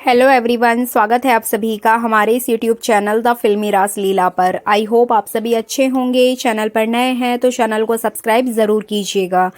Hello everyone, स्वागत है आप सभी का हमारे इस यूट्यूब चैनल द फिल्मी रासलीला पर। आई होप आप सभी अच्छे होंगे। चैनल पर नए हैं तो चैनल को सब्सक्राइब ज़रूर कीजिएगा।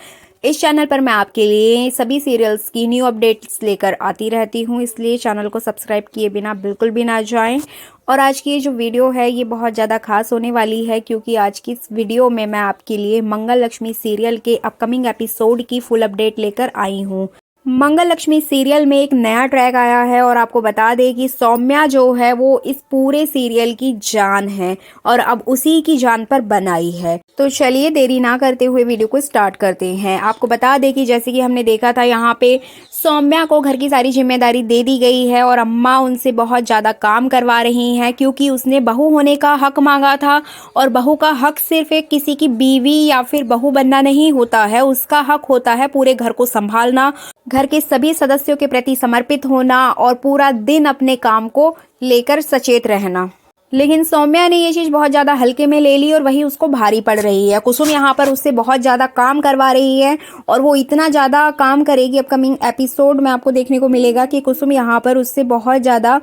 इस चैनल पर मैं आपके लिए सभी सीरियल्स की न्यू अपडेट्स लेकर आती रहती हूँ, इसलिए चैनल को सब्सक्राइब किए बिना बिल्कुल भी ना जाएं। और आज की ये जो वीडियो है ये बहुत ज़्यादा खास होने वाली है, क्योंकि आज की इस वीडियो में मैं आपके लिए मंगल लक्ष्मी सीरियल के अपकमिंग एपिसोड की फुल अपडेट लेकर आई हूँ। मंगल लक्ष्मी सीरियल में एक नया ट्रैक आया है और आपको बता दें कि सौम्या जो है वो इस पूरे सीरियल की जान है और अब उसी की जान पर बनाई है। तो चलिए देरी ना करते हुए वीडियो को स्टार्ट करते हैं। आपको बता दें कि जैसे कि हमने देखा था, यहाँ पे सौम्या को घर की सारी जिम्मेदारी दे दी गई है और अम्मा उनसे बहुत ज़्यादा काम करवा रही हैं, क्योंकि उसने बहू होने का हक मांगा था। और बहू का हक सिर्फ एक किसी की बीवी या फिर बहू बनना नहीं होता है, उसका हक होता है पूरे घर को संभालना, घर के सभी सदस्यों के प्रति समर्पित होना और पूरा दिन अपने काम को लेकर सचेत रहना। लेकिन सौम्या ने ये चीज़ बहुत ज़्यादा हल्के में ले ली और वही उसको भारी पड़ रही है। कुसुम यहाँ पर उससे बहुत ज़्यादा काम करवा रही है और वो इतना ज़्यादा काम करेगी, अपकमिंग एपिसोड में आपको देखने को मिलेगा कि कुसुम यहाँ पर उससे बहुत ज़्यादा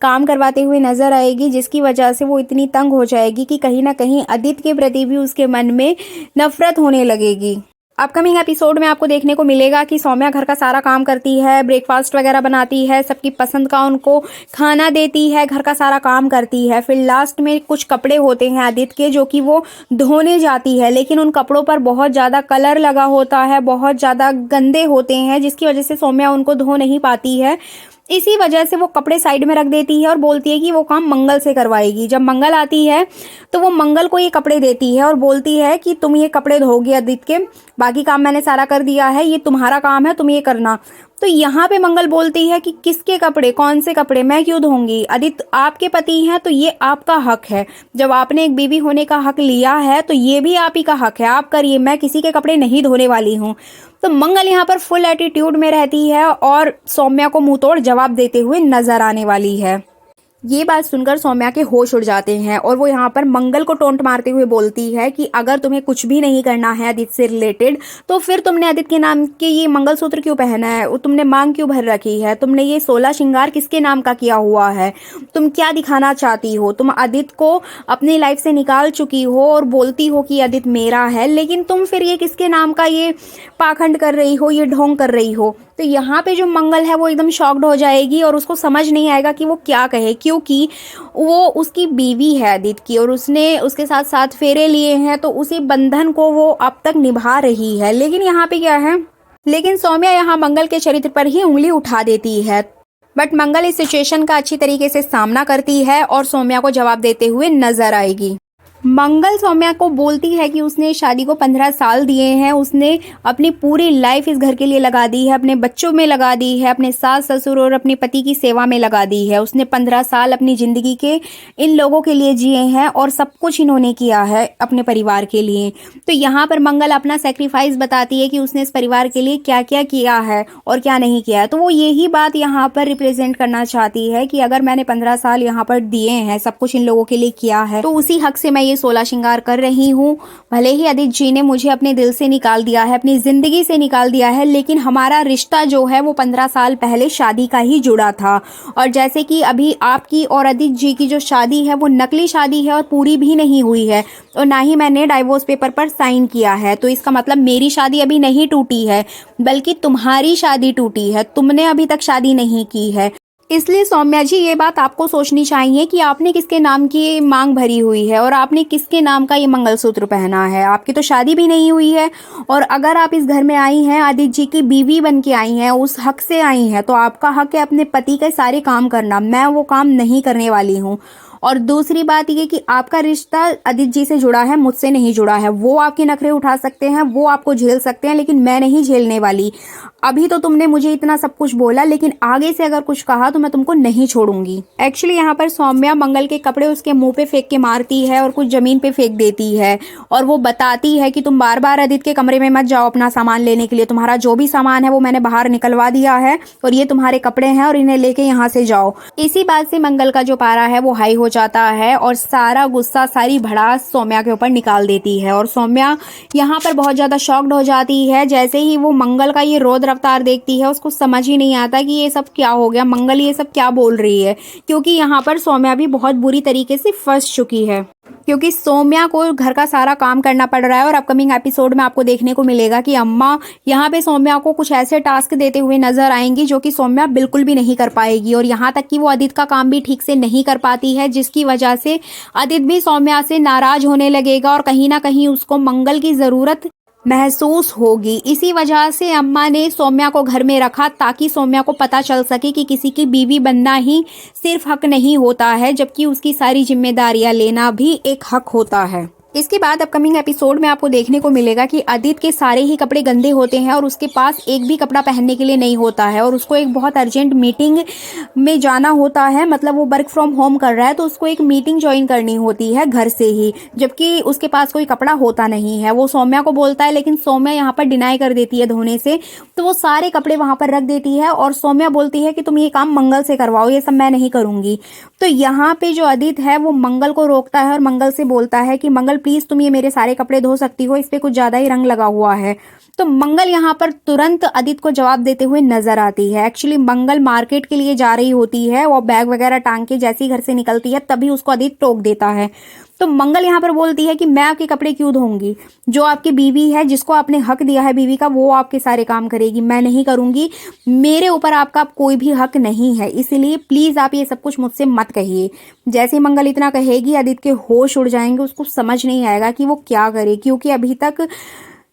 काम करवाते हुए नजर आएगी, जिसकी वजह से वो इतनी तंग हो जाएगी कि कहीं ना कहीं आदित्य के प्रति भी उसके मन में नफरत होने लगेगी। अपकमिंग एपिसोड में आपको देखने को मिलेगा कि सौम्या घर का सारा काम करती है, ब्रेकफास्ट वगैरह बनाती है, सबकी पसंद का उनको खाना देती है, घर का सारा काम करती है। फिर लास्ट में कुछ कपड़े होते हैं आदित्य के, जो कि वो धोने जाती है, लेकिन उन कपड़ों पर बहुत ज़्यादा कलर लगा होता है, बहुत ज़्यादा गंदे होते हैं, जिसकी वजह से सौम्या उनको धो नहीं पाती है। इसी वजह से वो कपड़े साइड में रख देती है और बोलती है कि वो काम मंगल से करवाएगी। जब मंगल आती है तो वो मंगल को ये कपड़े देती है और बोलती है कि तुम ये कपड़े धोगे आदित्य के, बाकी काम मैंने सारा कर दिया है, ये तुम्हारा काम है, तुम ये करना। तो यहाँ पे मंगल बोलती है कि किसके कपड़े, कौन से कपड़े, मैं क्यों धोऊंगी? आदित्य आपके पति हैं तो ये आपका हक है। जब आपने एक बीवी होने का हक लिया है तो ये भी आप ही का हक है, आप करिए, मैं किसी के कपड़े नहीं धोने वाली हूँ। तो मंगल यहाँ पर फुल एटीट्यूड में रहती है और सौम्या को मुंह तोड़ जवाब देते हुए नजर आने वाली है। ये बात सुनकर सौम्या के होश उड़ जाते हैं और वो यहाँ पर मंगल को टोंट मारते हुए बोलती है कि अगर तुम्हें कुछ भी नहीं करना है आदित्य से रिलेटेड, तो फिर तुमने आदित्य के नाम के ये मंगलसूत्र क्यों पहना है, तुमने मांग क्यों भर रखी है, तुमने ये 16 श्रृंगार किसके नाम का किया हुआ है, तुम क्या दिखाना चाहती हो? तुम आदित्य को अपनी लाइफ से निकाल चुकी हो और बोलती हो कि आदित्य मेरा है, लेकिन तुम फिर ये किसके नाम का ये पाखंड कर रही हो, ये ढोंग कर रही हो? तो यहाँ पे जो मंगल है वो एकदम शॉक्ड हो जाएगी और उसको समझ नहीं आएगा कि वो क्या कहे, क्योंकि वो उसकी बीवी है आदित्य की और उसने उसके साथ 7 फेरे लिए हैं, तो उसी बंधन को वो अब तक निभा रही है। लेकिन यहाँ पे क्या है, लेकिन सौम्या यहाँ मंगल के चरित्र पर ही उंगली उठा देती है। बट मंगल इस सिचुएशन का अच्छी तरीके से सामना करती है और सौम्या को जवाब देते हुए नजर आएगी। मंगल सौम्या को बोलती है कि उसने शादी को 15 साल दिए हैं, उसने अपनी पूरी लाइफ इस घर के लिए लगा दी है, अपने बच्चों में लगा दी है, अपने सास ससुर और अपने पति की सेवा में लगा दी है। उसने 15 साल अपनी जिंदगी के इन लोगों के लिए जिए हैं और सब कुछ इन्होंने किया है अपने परिवार के लिए। तो यहाँ पर मंगल अपना सेक्रीफाइस बताती है कि उसने इस परिवार के लिए क्या क्या किया है और क्या नहीं किया है। तो वो यही बात यहाँ पर रिप्रेजेंट करना चाहती है कि अगर मैंने 15 साल यहाँ पर दिए हैं, सब कुछ इन लोगों के लिए किया है, तो उसी हक से मैं 16 श्रृंगार कर रही हूँ। भले ही आदित्य जी ने मुझे अपने दिल से निकाल दिया है, अपनी जिंदगी से निकाल दिया है, लेकिन हमारा रिश्ता जो है वो 15 साल पहले शादी का ही जुड़ा था। और जैसे कि अभी आपकी और आदित्य जी की जो शादी है वो नकली शादी है और पूरी भी नहीं हुई है, और ना ही मैंने डाइवोर्स पेपर पर साइन किया है। तो इसका मतलब मेरी शादी अभी नहीं टूटी है, बल्कि तुम्हारी शादी टूटी है, तुमने अभी तक शादी नहीं की है। इसलिए सौम्या जी ये बात आपको सोचनी चाहिए कि आपने किसके नाम की मांग भरी हुई है और आपने किसके नाम का ये मंगलसूत्र पहना है। आपकी तो शादी भी नहीं हुई है, और अगर आप इस घर में आई हैं, आदित्य जी की बीवी बन के आई हैं, उस हक से आई हैं, तो आपका हक है अपने पति के सारे काम करना। मैं वो काम नहीं करने वाली हूँ। और दूसरी बात ये कि आपका रिश्ता आदित्य जी से जुड़ा है, मुझसे नहीं जुड़ा है। वो आपके नखरे उठा सकते हैं, वो आपको झेल सकते हैं, लेकिन मैं नहीं झेलने वाली। अभी तो तुमने मुझे इतना सब कुछ बोला, लेकिन आगे से अगर कुछ कहा तो मैं तुमको नहीं छोड़ूंगी। एक्चुअली यहाँ पर सौम्या मंगल के कपड़े उसके मुंह पे फेंक के मारती है और कुछ जमीन पे फेंक देती है, और वो बताती है कि तुम बार बार आदित्य के कमरे में मत जाओ अपना सामान लेने के लिए, तुम्हारा जो भी सामान है वो मैंने बाहर निकलवा दिया है और ये तुम्हारे कपड़े हैं और इन्हें लेके यहाँ से जाओ। इसी बात से मंगल का जो पारा है वो हाई हो जाता है और सारा गुस्सा, सारी भड़ास सौम्या के ऊपर निकाल देती है। और सौम्या यहाँ पर बहुत ज़्यादा शॉक्ड हो जाती है। जैसे ही वो मंगल का ये रौद्र अवतार देखती है, उसको समझ ही नहीं आता कि ये सब क्या हो गया, मंगल ये सब क्या बोल रही है, क्योंकि यहाँ पर सौम्या भी बहुत बुरी तरीके से फंस चुकी है। क्योंकि सौम्या को घर का सारा काम करना पड़ रहा है और अपकमिंग एपिसोड में आपको देखने को मिलेगा कि अम्मा यहाँ पे सौम्या को कुछ ऐसे टास्क देते हुए नजर आएंगी जो कि सौम्या बिल्कुल भी नहीं कर पाएगी। और यहाँ तक कि वो आदित्य का काम भी ठीक से नहीं कर पाती है, जिसकी वजह से आदित्य भी सौम्या से नाराज होने लगेगा और कहीं ना कहीं उसको मंगल की जरूरत महसूस होगी। इसी वजह से अम्मा ने सौम्या को घर में रखा ताकि सौम्या को पता चल सके कि किसी की बीवी बनना ही सिर्फ हक नहीं होता है, जबकि उसकी सारी जिम्मेदारियां लेना भी एक हक होता है। इसके बाद अपकमिंग एपिसोड में आपको देखने को मिलेगा कि आदित्य के सारे ही कपड़े गंदे होते हैं और उसके पास एक भी कपड़ा पहनने के लिए नहीं होता है और उसको एक बहुत अर्जेंट मीटिंग में जाना होता है। मतलब वो वर्क फ्रॉम होम कर रहा है तो उसको एक मीटिंग ज्वाइन करनी होती है घर से ही, जबकि उसके पास कोई कपड़ा होता नहीं है। वो सौम्या को बोलता है लेकिन सौम्या यहाँ पर डिनाई कर देती है धोने से, तो वो सारे कपड़े वहां पर रख देती है और सौम्या बोलती है कि तुम ये काम मंगल से करवाओ, ये सब मैं नहीं करूंगी। तो यहाँ पे जो आदित्य है वो मंगल को रोकता है और मंगल से बोलता है कि मंगल प्लीज तुम ये मेरे सारे कपड़े धो सकती हो, इस पे कुछ ज्यादा ही रंग लगा हुआ है। तो मंगल यहाँ पर तुरंत आदित्य को जवाब देते हुए नजर आती है। एक्चुअली मंगल मार्केट के लिए जा रही होती है, वो बैग वगैरह टांग के जैसे ही घर से निकलती है तभी उसको आदित्य टोक देता है। तो मंगल यहाँ पर बोलती है कि मैं आपके कपड़े क्यों धोऊंगी, जो आपकी बीवी है, जिसको आपने हक दिया है बीवी का, वो आपके सारे काम करेगी, मैं नहीं करूंगी। मेरे ऊपर आपका कोई भी हक नहीं है, इसलिए प्लीज आप ये सब कुछ मुझसे मत कहिए। जैसे मंगल इतना कहेगी आदित्य के होश उड़ जाएंगे, उसको समझ नहीं आएगा कि वो क्या करे, क्योंकि अभी तक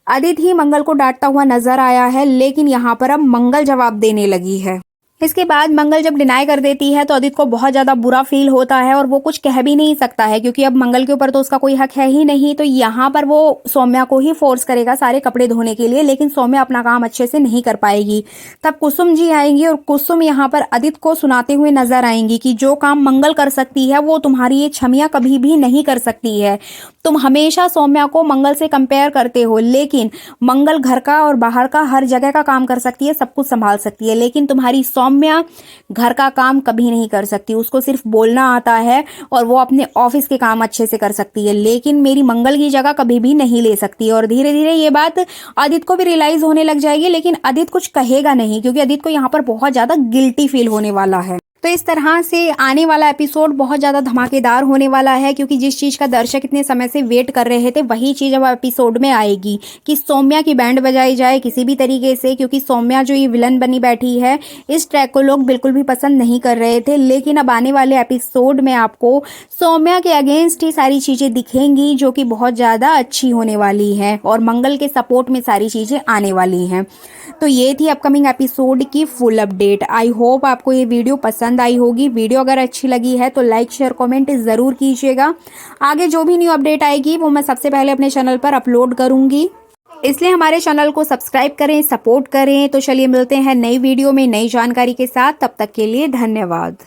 आदित्य ही मंगल को डांटता हुआ नजर आया है, लेकिन यहाँ पर अब मंगल जवाब देने लगी है। इसके बाद मंगल जब डिनाई कर देती है तो आदित्य को बहुत ज्यादा बुरा फील होता है और वो कुछ कह भी नहीं सकता है, क्योंकि अब मंगल के ऊपर तो उसका कोई हक है ही नहीं। तो यहाँ पर वो सौम्या को ही फोर्स करेगा सारे कपड़े धोने के लिए, लेकिन सौम्या अपना काम अच्छे से नहीं कर पाएगी। तब कुसुम जी आएंगी और कुसुम यहाँ पर आदित्य को सुनाते हुए नजर आएंगी कि जो काम मंगल कर सकती है वो तुम्हारी ये छमिया कभी भी नहीं कर सकती है। तुम हमेशा सौम्या को मंगल से कंपेयर करते हो, लेकिन मंगल घर का और बाहर का हर जगह का काम कर सकती है, सब कुछ संभाल सकती है, लेकिन तुम्हारी सौम्या घर का काम कभी नहीं कर सकती। उसको सिर्फ बोलना आता है और वो अपने ऑफिस के काम अच्छे से कर सकती है, लेकिन मेरी मंगल की जगह कभी भी नहीं ले सकती। और धीरे धीरे ये बात आदित्य को भी रियलाइज होने लग जाएगी, लेकिन आदित्य कुछ कहेगा नहीं, क्योंकि आदित्य को यहाँ पर बहुत ज्यादा गिल्टी फील होने वाला है। तो इस तरह से आने वाला एपिसोड बहुत ज़्यादा धमाकेदार होने वाला है, क्योंकि जिस चीज़ का दर्शक इतने समय से वेट कर रहे थे वही चीज़ अब एपिसोड में आएगी कि सौम्या की बैंड बजाई जाए किसी भी तरीके से, क्योंकि सौम्या जो ये विलन बनी बैठी है, इस ट्रैक को लोग बिल्कुल भी पसंद नहीं कर रहे थे। लेकिन अब आने वाले एपिसोड में आपको सौम्या के अगेंस्ट ही सारी चीज़ें दिखेंगी जो कि बहुत ज़्यादा अच्छी होने वाली हैं और मंगल के सपोर्ट में सारी चीज़ें आने वाली हैं। तो ये थी अपकमिंग एपिसोड की फुल अपडेट। आई होप आपको ये वीडियो पसंद आई होगी। वीडियो अगर अच्छी लगी है तो लाइक शेयर कमेंट ज़रूर कीजिएगा। आगे जो भी न्यू अपडेट आएगी वो मैं सबसे पहले अपने चैनल पर अपलोड करूंगी, इसलिए हमारे चैनल को सब्सक्राइब करें, सपोर्ट करें। तो चलिए मिलते हैं नई वीडियो में नई जानकारी के साथ, तब तक के लिए धन्यवाद।